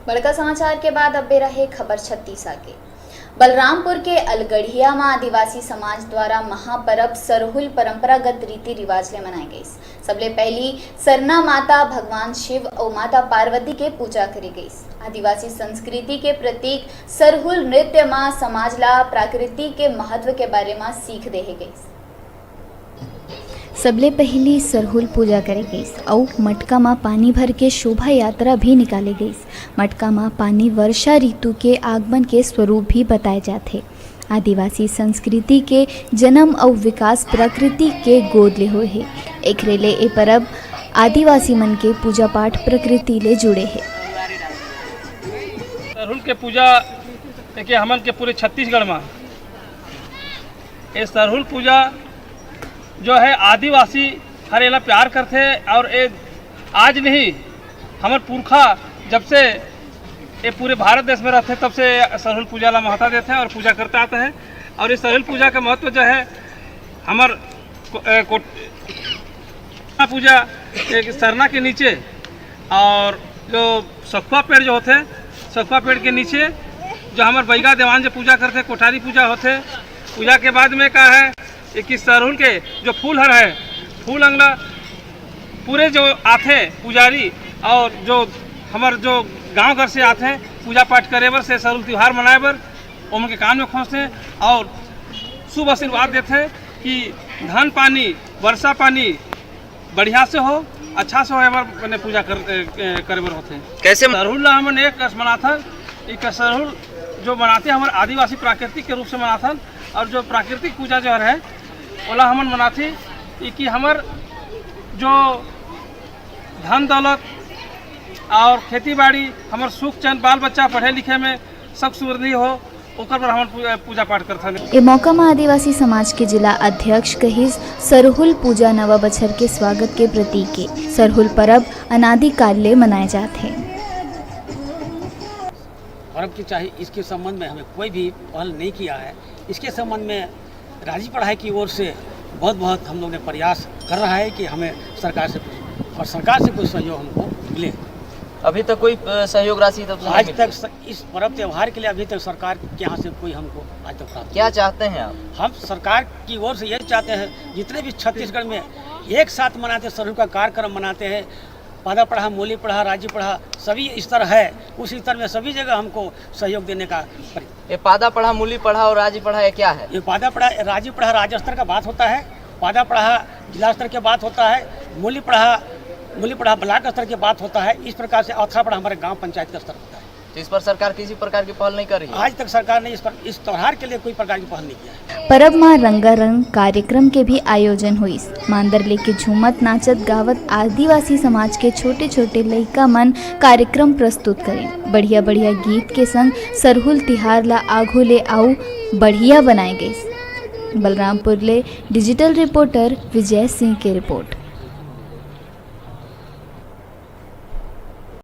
बड़का समाचार के बाद अब रहे खबर छत्तीसा के। बलरामपुर के अलगढ़िया में आदिवासी समाज द्वारा महापर्व सरहुल परंपरागत रीति रिवाज ले मनाई गई। सबले पहली सरना माता भगवान शिव और माता पार्वती के पूजा करी गई। आदिवासी संस्कृति के प्रतीक सरहुल नृत्य में समाज ला प्रकृति के महत्व के बारे में सीख दे गई। सबले पहली सरहुल पूजा करे गई और मटका में पानी भर के शोभा यात्रा भी निकाली गई। मटका में पानी वर्षा ऋतु के आगमन के स्वरूप भी बताए जाते। आदिवासी संस्कृति के जन्म और विकास प्रकृति के गोद ले हुए है। एक रेले ए परब आदिवासी मन के पूजा पाठ प्रकृति ले जुड़े है। सरहुल के पूजा के हमन के पूरे छत्तीसगढ़ में ये सरहुल पूजा जो है आदिवासी हर एला प्यार करते और ये आज नहीं हमारे पुरखा जब से ये पूरे भारत देश में रहते तब से सरहुल पूजा ला महत्व देते हैं और पूजा करते आते हैं। और ये सरहुल पूजा का महत्व जो है हमार पूजा एक सरना के नीचे और जो सखुआ पेड़ जो होते सखुआ पेड़ के नीचे जो हमारे बैगा देवान जो पूजा करते कोठारी पूजा होते। पूजा के बाद में क्या है कि सरहुल के जो फूल हर है फूल अंगला पूरे जो आते पुजारी और जो हमारे जो गांव घर से आते हैं पूजा पाठ करे बर से सरहुल त्यौहार मनाए बर उनके कान में खोसते हैं और शुभ आशीर्वाद देते हैं कि धन पानी वर्षा पानी बढ़िया से हो अच्छा से हो मैंने पूजा करे बर होते हैं। कैसे सरहुल हमन एक मनाथन एक सरहुल जो मनाते हैं हमारे आदिवासी प्राकृतिक के रूप से मनाथन और जो प्राकृतिक पूजा जो है ओला हमन मनाथी कि हमार जो धन दौलत और खेती बाड़ी हमार सुख चैन बाल बच्चा पढ़े लिखे में सब सुवृद्धि हो ओकर पर हमन पूजा पाठ करथन। ए मौका में आदिवासी समाज के जिला अध्यक्ष कहिस सरहुल पूजा नवा बछर के स्वागत के प्रतीक के सरहुल परब अनादिकाल ले मनाए जाते हैं। पर्व की चाहे इसके संबंध में हमें कोई भी पहल नहीं किया है। इसके संबंध में राजी पढ़ाई की ओर से बहुत हम लोग ने प्रयास कर रहा है कि हमें सरकार से कोई सहयोग हमको मिले। अभी तक कोई सहयोग राशि तब आज तक इस पर्व त्यौहार के लिए अभी तक सरकार के यहाँ से कोई हमको आज तक प्राप्त। क्या चाहते हैं आप? हम सरकार की ओर से यही चाहते हैं जितने भी छत्तीसगढ़ में एक साथ मनाते सरहुल का कार्यक्रम मनाते हैं पादा पढ़ा मूली पढ़ा राज्य पढ़ा सभी स्तर है उस स्तर में सभी जगह हमको सहयोग देने का। ये पादा पढ़ा मूली पढ़ा और राज्य पढ़ा ये क्या है? ये पादा पढ़ा राज्य पढ़ा राज्य स्तर का बात होता है, पादा पढ़ा जिला स्तर की बात होता है, मूली पढ़ा ब्लॉक स्तर की बात होता है। इस प्रकार से अथरा पढ़ा हमारे गांव पंचायत का स्तर होता है। तो इस पर सरकार किसी प्रकार की पहल नहीं कर रही है? आज तक सरकार ने इस त्योहार के लिए कोई प्रकार की पहल नहीं किया है। परब में रंगारंग कार्यक्रम के भी आयोजन हुई। मांदर लेके झूमत नाचत गावत आदिवासी समाज के छोटे छोटे लइका मन कार्यक्रम प्रस्तुत करें। बढ़िया गीत के संग सरहुल तिहार ला आघो ले आऊ बढ़िया बनाए गए। बलरामपुर ले डिजिटल रिपोर्टर विजय सिंह की रिपोर्ट।